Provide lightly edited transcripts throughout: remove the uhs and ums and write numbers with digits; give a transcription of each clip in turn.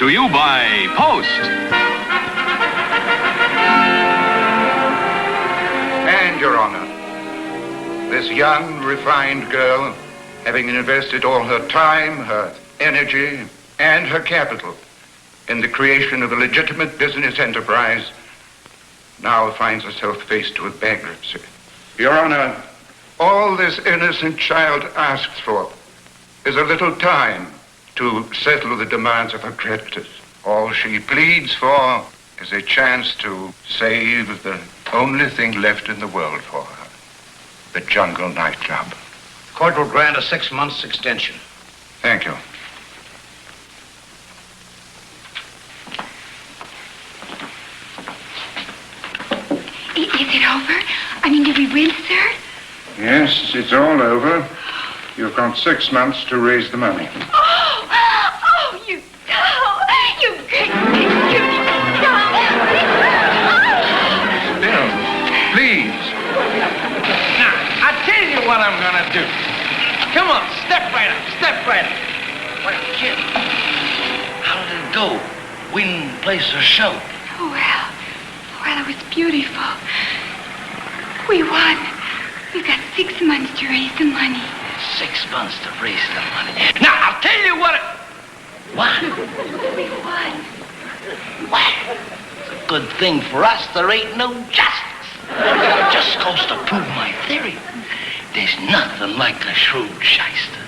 to you by Post. And, Your Honor, this young, refined girl, having invested all her time, her energy, and her capital in the creation of a legitimate business enterprise, now finds herself faced with bankruptcy. Your Honor, all this innocent child asks for is a little time to settle the demands of her creditors. All she pleads for is a chance to save the only thing left in the world for her, the Jungle nightclub. Court will grant a 6 months extension. Thank you. Is it over? I mean, did we win, sir? Yes, it's all over. You've got 6 months to raise the money. Oh, you great big beautiful doll. Bill, please. Now, I'll tell you what I'm gonna do. Come on, step right up, step right up. Well, kid, how did it go? Win, place, or show? Oh, well, it was beautiful. We won. We've got 6 months to raise the money. 6 months to raise the money. Now, I'll tell you what. What? We won. What? It's a good thing for us there ain't no justice. Just goes to prove my theory. There's nothing like a shrewd shyster.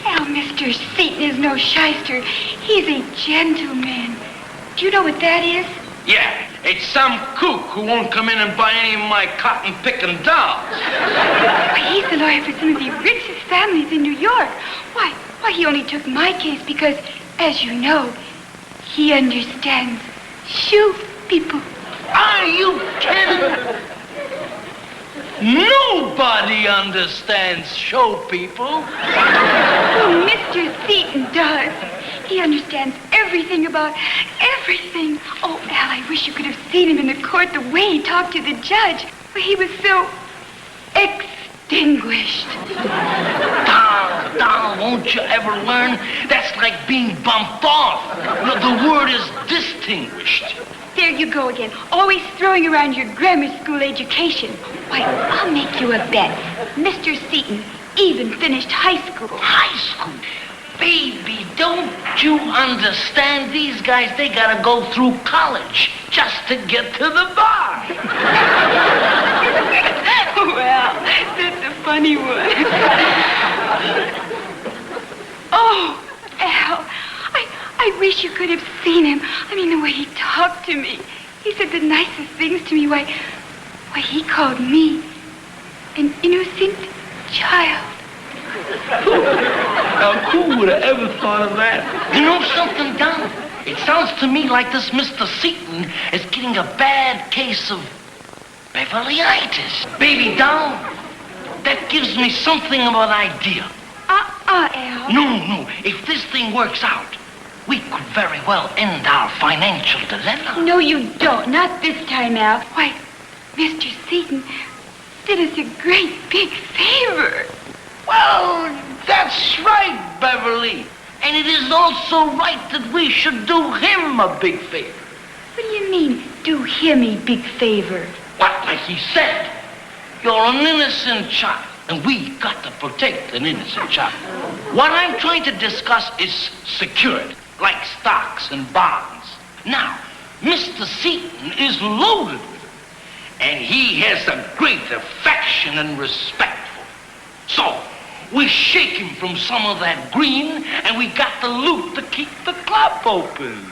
Oh, Mr. Seaton is no shyster. He's a gentleman. Do you know what that is? Yeah, it's some kook who won't come in and buy any of my cotton-picking dolls. Why, he's the lawyer for some of the richest families in New York. Why, he only took my case because, as you know, he understands shoe people. Are you kidding? Nobody understands show people. Oh, Mr. Seaton does. He understands everything about everything. Oh, Al, I wish you could have seen him in the court, the way he talked to the judge. He was so extinguished. Doll, won't you ever learn? That's like being bumped off. The word is distinguished. There you go again, always throwing around your grammar school education. Why, I'll make you a bet. Mr. Seaton even finished high school. High school? Baby, don't you understand? These guys, they gotta go through college just to get to the bar. Well, that's a funny one. Oh, Al, I wish you could have seen him. I mean, the way he talked to me. He said the nicest things to me. Why, he called me an innocent child. Now, who would have ever thought of that? You know something, Don? It sounds to me like this Mr. Seaton is getting a bad case of Beverly-itis. Baby, Don, that gives me something of an idea. Al. No. If this thing works out, we could very well end our financial dilemma. No, you don't. Not this time, Al. Why, Mr. Seaton did us a great big favor. Well, that's right, Beverly. And it is also right that we should do him a big favor. What do you mean, do him a big favor? What, like he said, you're an innocent child, and we got to protect an innocent child. What I'm trying to discuss is security, like stocks and bonds. Now, Mr. Seaton is loaded with it, and he has a great affection and respect for it. So, we shake him from some of that green, and we got the loot to keep the club open.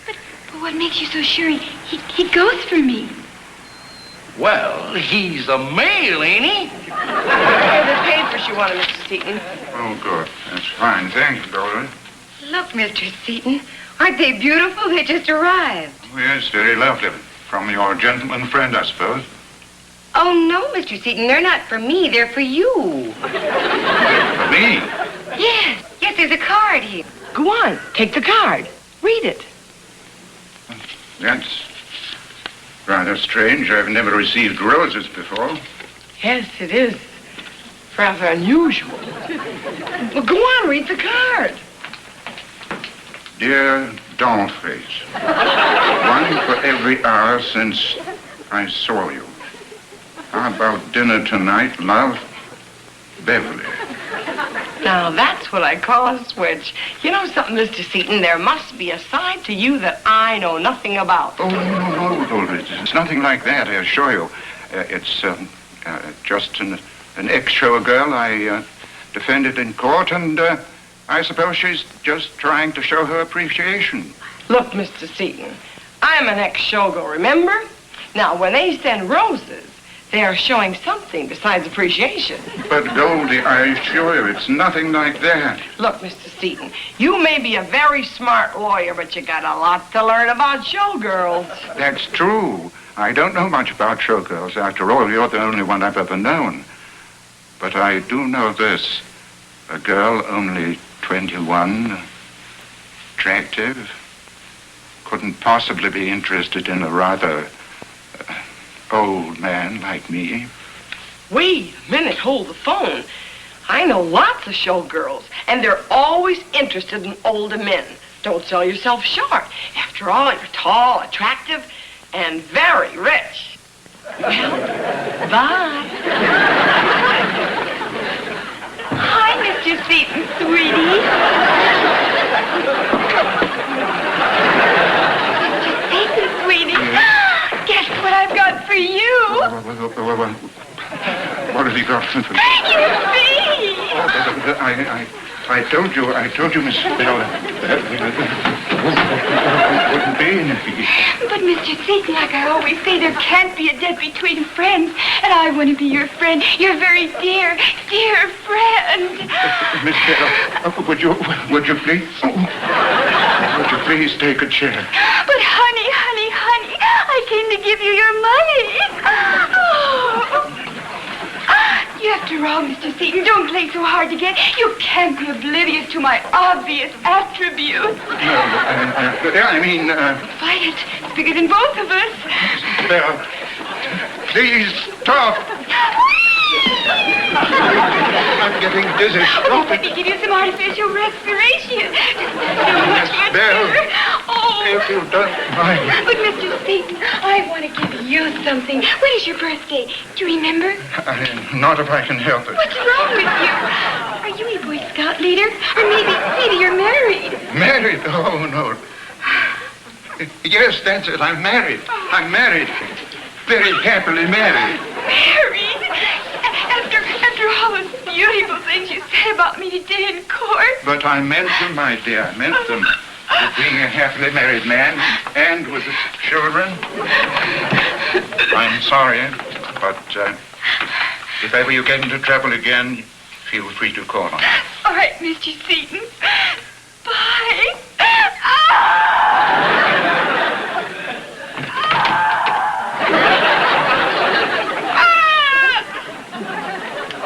But what makes you so sure he goes for me? Well, he's a male, ain't he? The papers you wanted, Mr. Seaton. Oh, good. That's fine. Thanks, Goldie. Look, Mr. Seaton. Aren't they beautiful? They just arrived. Oh, yes, very lovely. From your gentleman friend, I suppose. Oh, no, Mr. Seaton. They're not for me. They're for you. For me? Yes, there's a card here. Go on. Take the card. Read it. That's rather strange. I've never received roses before. Yes, it is. Rather unusual. Well, go on. Read the card. Dear doll face. One for every hour since I saw you. How about dinner tonight, love? Beverly. Now, that's what I call a switch. You know something, Mr. Seaton? There must be a side to you that I know nothing about. Oh, no, Goldie. It's nothing like that, I assure you. It's just an ex-show girl I defended in court, and I suppose she's just trying to show her appreciation. Look, Mr. Seaton, I'm an ex-showgirl, remember? Now, when they send roses, they are showing something besides appreciation. But, Goldie, I assure you, it's nothing like that. Look, Mr. Seaton, you may be a very smart lawyer, but you got a lot to learn about showgirls. That's true. I don't know much about showgirls. After all, you're the only one I've ever known. But I do know this. A girl only 21, attractive, couldn't possibly be interested in a rather old man like me. Wait a minute, hold the phone. I know lots of showgirls, and they're always interested in older men. Don't sell yourself short. After all, you're tall, attractive, and very rich. Well, bye. Hi, Mr. Seaton, sweetie. Mr. Seaton, sweetie. Guess what I've got for you? What have you got? You see? I told you, Miss Bell, that wouldn't be anything. But, Mr. Seaton, like I always say, there can't be a debt between friends. And I want to be your friend, your very dear, dear friend. Miss Bell, would you please take a chair? But, honey, I came to give you your money. After all, Mr. Seaton, don't play so hard to get. You can't be oblivious to my obvious attributes. No, I mean... Fight it. It's bigger than both of us. Bell, please stop. I'm getting dizzy. Oh, let me give you some artificial respiration. Miss Bell, if you don't mind. But, Mr. Seaton, I want to give you something. When is your birthday? Do you remember? Not if I can help it. What's wrong with you? Are you a Boy Scout leader? Or maybe you're married. Married? Oh, no. Yes, that's it. I'm married. I'm married. Very happily married. Married? After all those beautiful things you said about me today in court. But I meant them, my dear. I meant them. With being a happily married man and with children. I'm sorry, but if ever you get into trouble again, feel free to call on me. All right, Mr. Seaton. Bye.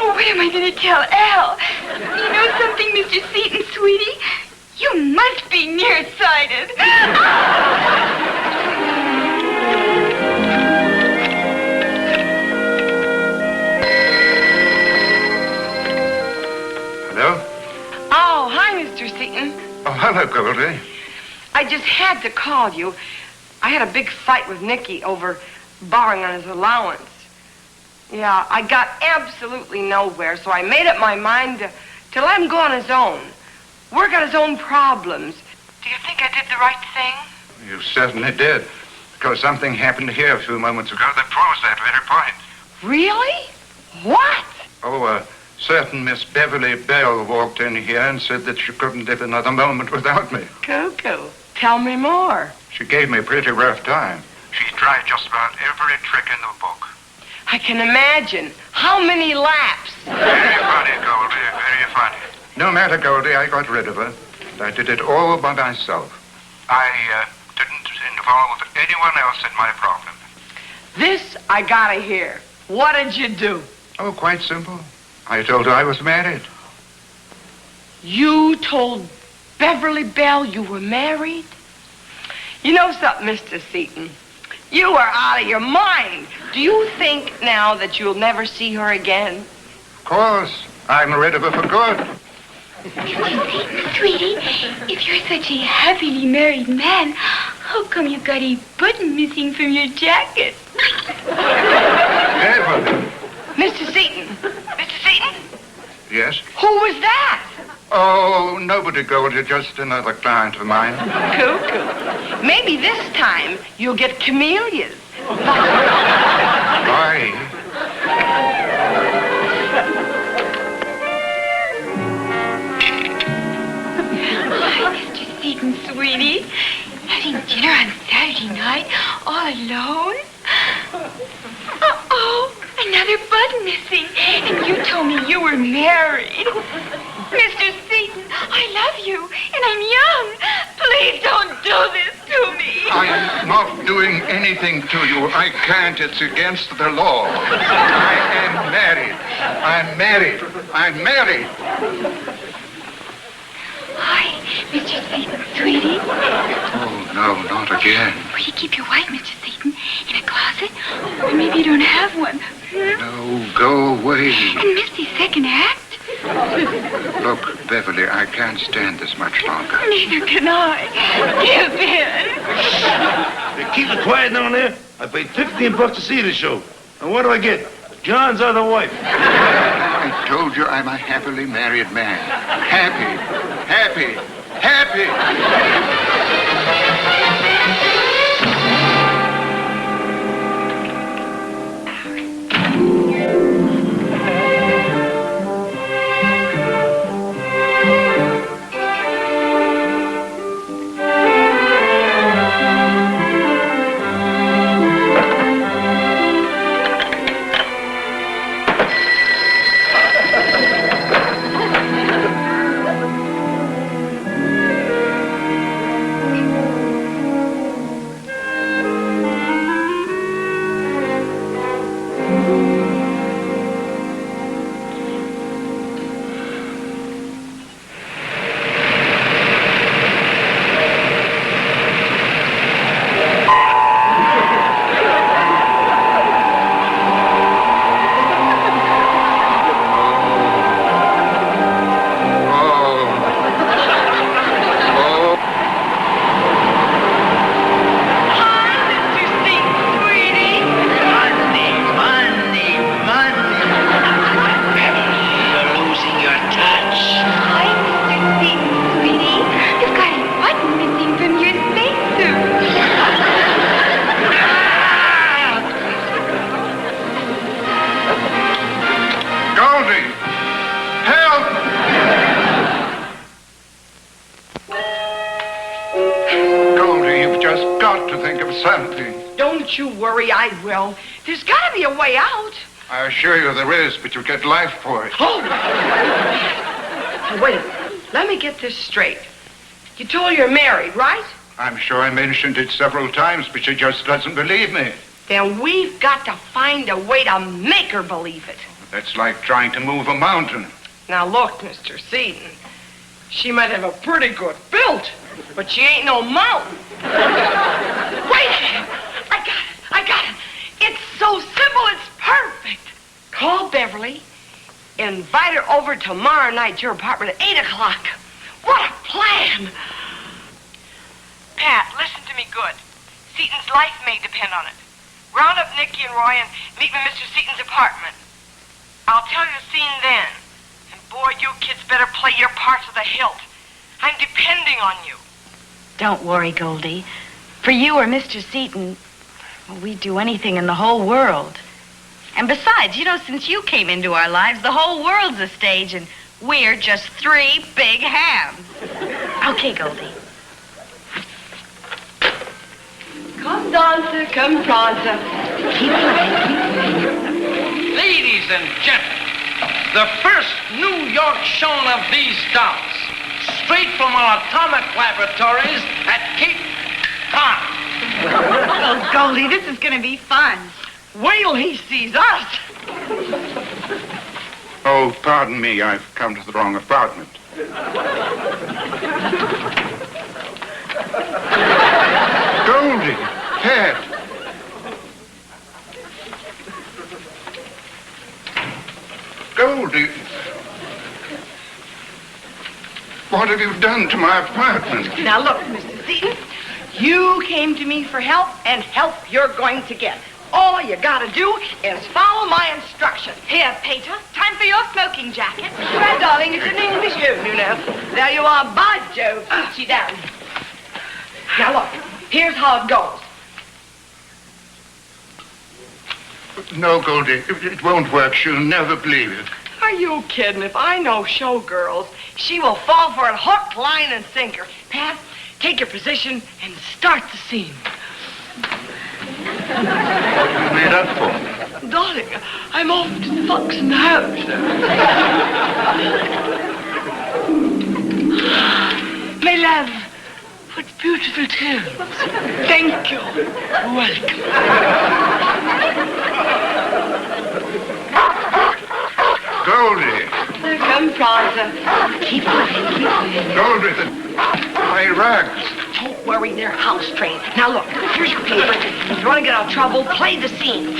Oh, what am I going to tell Al? You know something, Mr. Seaton, sweetie? You must be nearsighted. Hello? Oh, hi, Mr. Seaton. Oh, hello, Goldie. I just had to call you. I had a big fight with Nicky over borrowing on his allowance. Yeah, I got absolutely nowhere, so I made up my mind to let him go on his own. Work on his own problems. Do you think I did the right thing? You certainly did. Because something happened here a few moments ago that proves that very point. Really? What? Oh, a certain Miss Beverly Bell walked in here and said that she couldn't live another moment without me. Cuckoo. Tell me more. She gave me a pretty rough time. She tried just about every trick in the book. I can imagine. How many laps? Very funny, Goldie, very funny. No matter, Goldie, I got rid of her. I did it all by myself. I didn't involve anyone else in my problem. This I gotta hear. What did you do? Oh, quite simple. I told her I was married. You told Beverly Bell you were married? You know something, Mr. Seaton? You are out of your mind. Do you think now that you'll never see her again? Of course. I'm rid of her for good. Sweetie, if you're such a happily married man, how come you got a button missing from your jacket? Beverly. Mr. Seaton. Mr. Seaton? Yes? Who was that? Oh, nobody, Goldie. Just another client of mine. Cuckoo. Maybe this time you'll get camellias. Why? Hi, Mr. Seaton, sweetie. Having dinner on Saturday night, all alone? Uh-oh, another button missing. And you told me you were married. Mr. Seaton, I love you, and I'm young. Please don't do this to me. I'm not doing anything to you. I can't. It's against the law. I am married. I'm married. I'm married. Hi, Mr. Seaton, sweetie. Oh, no, not again. Will you keep your wife, Mr. Seaton, in a closet? Or maybe you don't have one. No, go away. And miss the second act? Look, Beverly, I can't stand this much longer. Neither can I. Give in. Hey, keep it quiet down there. I paid $15 to see the show. And what do I get? John's other wife. I told you I'm a happily married man. Happy, happy, happy. Something. Don't you worry, I will. There's got to be a way out. I assure you there is, but you get life for it. Oh! Now, wait a minute. Let me get this straight. You told her you're married, right? I'm sure I mentioned it several times, but she just doesn't believe me. Then we've got to find a way to make her believe it. That's like trying to move a mountain. Now, look, Mr. Seaton. She might have a pretty good build, but she ain't no mountain. Wait a minute. I got it. It's so simple, it's perfect. Call Beverly. Invite her over tomorrow night to your apartment at 8 o'clock. What a plan. Pat, listen to me good. Seaton's life may depend on it. Round up Nicky and Roy and meet me at Mr. Seaton's apartment. I'll tell you the scene then. And boy, you kids better play your parts to the hilt. I'm depending on you. Don't worry, Goldie. For you or Mr. Seaton, we'd do anything in the whole world. And besides, you know, since you came into our lives, the whole world's a stage, and we're just 3 big hams. Okay, Goldie. Come dancer, come prancer. Keep playing. Ladies and gentlemen, the first New York showing of these dolls, straight from our atomic laboratories at Cape Cod. Oh, Goldie, this is going to be fun. Wait till he sees us. Oh, pardon me, I've come to the wrong apartment. Goldie, Pat. Goldie. What have you done to my apartment? Now look, Mr. Seaton, you came to me for help, and help you're going to get. All you gotta do is follow my instructions. Here, Peter, time for your smoking jacket. Well, darling, it's an English home, you know. There you are, by Jove. Put you down. Now look, here's how it goes. No, Goldie, it won't work. She'll never believe it. Are you kidding? If I know showgirls, she will fall for it hook, line, and sinker. Pat, take your position and start the scene. What have you made up for? Darling, I'm off to the Fox and the Hound show. My love, what beautiful tunes. Thank you. Welcome. Goldie! Come, Prancer. Keep playing. Goldie, my rags. Don't worry, they're house trained. Now look, here's your paper. If you want to get out of trouble, play the scene.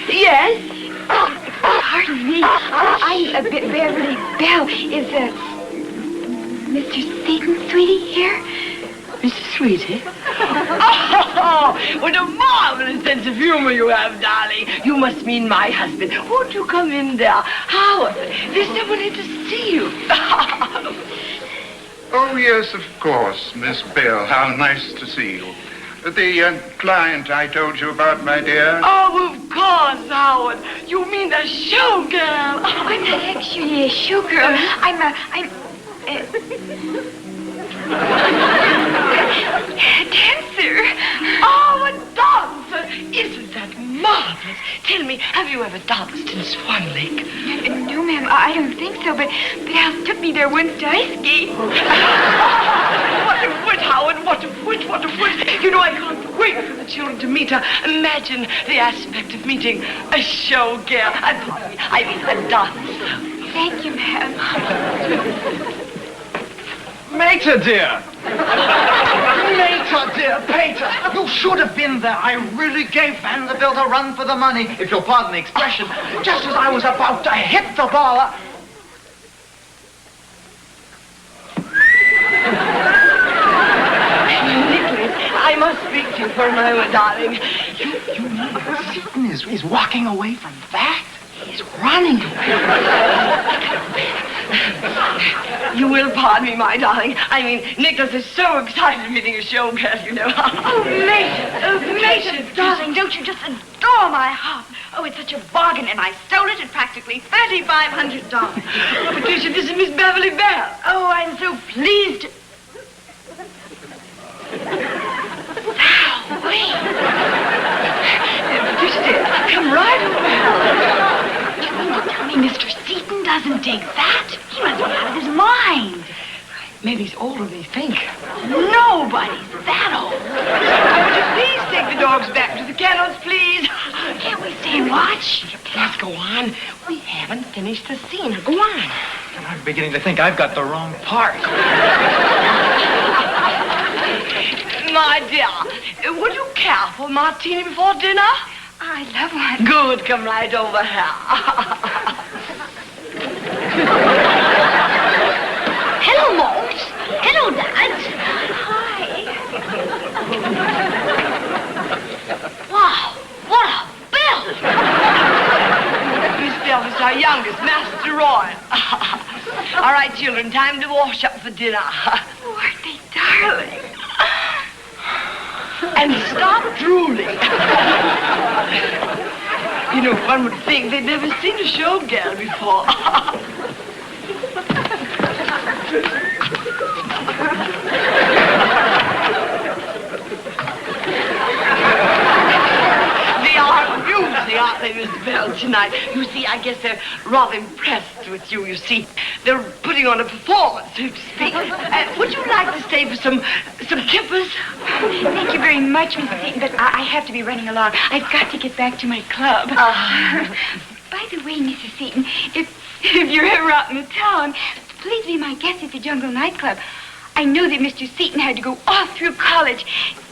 Yes? Pardon me. I'm Beverly Bell. Is Mr. Seaton, sweetie, here? Mr. Sweetie? Oh, what a marvelous sense of humor you have, darling. You must mean my husband. Won't you come in there? Howard, there's someone here to see you. Oh, yes, of course, Miss Bell. How nice to see you. The client I told you about, my dear. Oh, of course, Howard. You mean the showgirl. I'm not actually a showgirl. I'm a dancer. Oh, a dancer. Isn't that marvelous? Tell me, have you ever danced in Swan Lake? No, ma'am, I don't think so, but Al took me there once to ice skate. What a wit, Howard, what a wit, what a wit. You know, I can't wait for the children to meet her. Imagine the aspect of meeting a showgirl. I mean, a dancer. Thank you, ma'am. Mater, dear. Mater, dear, Peter. You should have been there. I really gave Vanderbilt a run for the money, if you'll pardon the expression. Just as I was about to hit the ball. Nicholas, I must speak to you for a moment, darling. You know Seaton is walking away from that? He's running away. You will pardon me, my darling. I mean, Nicholas is so excited meeting a showgirl, you know. Mater, darling, don't you just adore my harp? Oh, it's such a bargain, and I stole it at practically $3,500. Patricia, this is Miss Beverly Bell. Oh, I'm so pleased. Now, wait. Patricia, dear, come right over. You mean to tell me Mr. Seaton doesn't dig that? He must be out of his mind. Maybe he's older than you think. Nobody's that old. Would you please take the dogs back to the kennels, please? Can't we stay and watch? Let's go on. We haven't finished the scene. Go on. I'm beginning to think I've got the wrong part. My dear, would you care for a martini before dinner? I love one. Good, come right over here. Hello, Mort. Hello, Dad. Hi. Wow, what a bill! Miss Bell is our youngest, Master Roy. All right, children, time to wash up for dinner. Oh, aren't they darling? And stop drooling. You know, one would think they'd never seen a showgirl before. They are amusing, aren't they, Miss Bell, tonight? You see, I guess they're rather impressed with you, you see. They're putting on a performance, so to speak. Would you like to stay for some kippers? Thank you very much, Miss Seaton, but I have to be running along. I've got to get back to my club. By the way, Mrs. Seaton, if you're ever out in the town, please be my guest at the Jungle Nightclub. I know that Mr. Seaton had to go all through college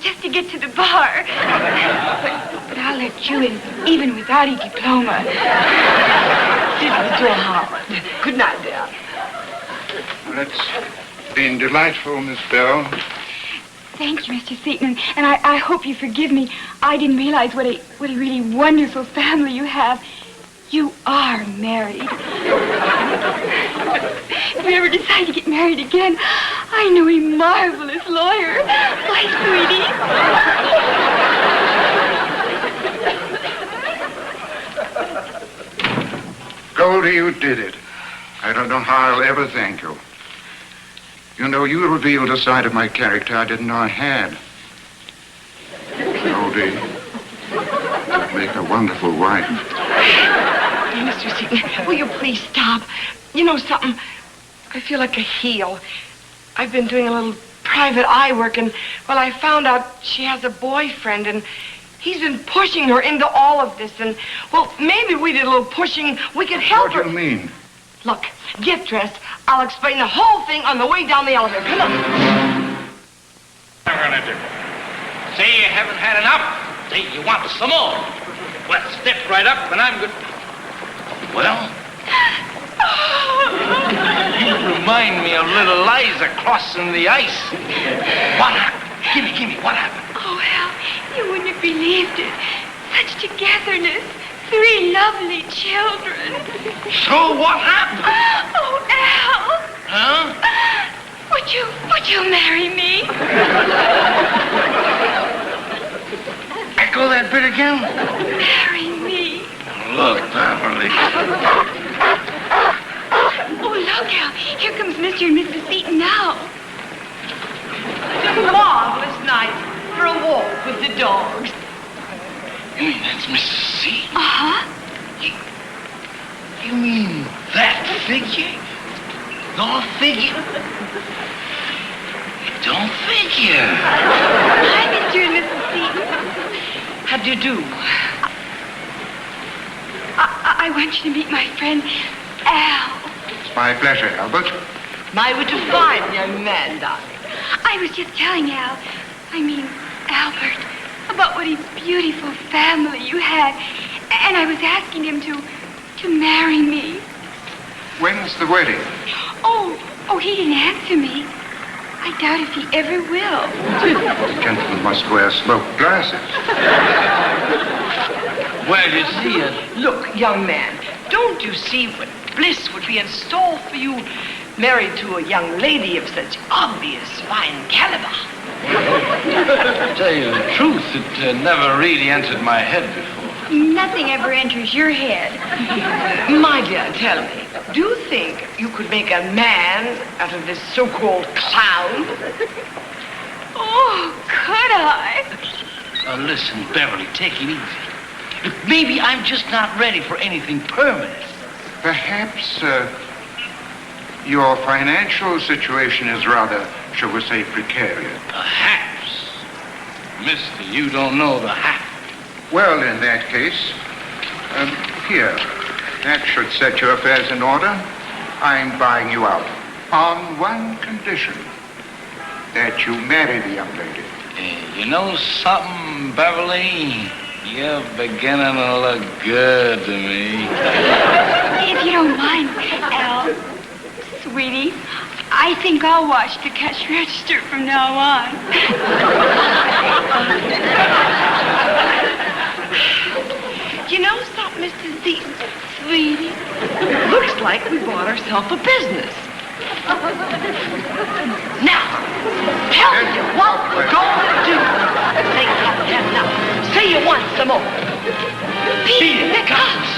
just to get to the bar. But I'll let you in, even without a diploma. Sit at the door, Howard. Good night, dear. Well, it's been delightful, Miss Bell. Thank you, Mr. Seaton. And I hope you forgive me. I didn't realize what a really wonderful family you have. You are married. If we ever decide to get married again, I know a marvelous lawyer. Bye, sweetie. Goldie, you did it. I don't know how I'll ever thank you. You know, you revealed a side of my character I didn't know I had. Goldie, you'd make a wonderful wife. Mr. Seaton, will you please stop? You know something? I feel like a heel. I've been doing a little private eye work, and, well, I found out she has a boyfriend, and he's been pushing her into all of this, and, well, maybe we did a little pushing. We could help her. What do you mean? Look, get dressed. I'll explain the whole thing on the way down the elevator. Come on. What am I gonna do? Say you haven't had enough? Say you want some more? Well, step right up and I'm good. Well? You remind me of little Liza crossing the ice. What happened? Gimme, what happened? Oh, Al, you wouldn't have believed it. Such togetherness. 3 lovely children. So what happened? Oh, Al. Huh? Would you marry me? Echo that bit again? Marry me. Look, Beverly. Oh, look, Al. Here comes Mr. and Mrs. Seaton now. It's a marvelous night for a walk with the dogs. You mean that's Mrs. Seaton? Uh-huh. You mean that figure? Your figure? It don't figure. Hi, Mr. and Mrs. Seaton. How do you do? I want you to meet my friend, Al. It's my pleasure, Albert. My, what a fine young man, darling. I was just telling Albert, about what a beautiful family you had. And I was asking him to marry me. When's the wedding? Oh, he didn't answer me. I doubt if he ever will. Gentlemen must wear smoked glasses. Well, you see, Look, young man, don't you see what bliss would be in store for you married to a young lady of such obvious fine caliber? to tell you the truth, it never really entered my head before. Nothing ever enters your head. My dear, tell me, do you think you could make a man out of this so-called clown? Oh, could I? Listen, Beverly, take it easy. Look, maybe I'm just not ready for anything permanent. Perhaps your financial situation is rather, shall we say, precarious. Perhaps. Mister, you don't know the half. Well, in that case, here, that should set your affairs in order. I'm buying you out on one condition, that you marry the young lady. You know something, Beverly? You're beginning to look good to me. If you don't mind, Al, sweetie, I think I'll watch the cash register from now on. You know something, Mr. Seaton, sweetie? Looks like we bought ourselves a business. Now, tell me what we're going to do. Say you haven't had enough. Say you want some more. Peter, the cops.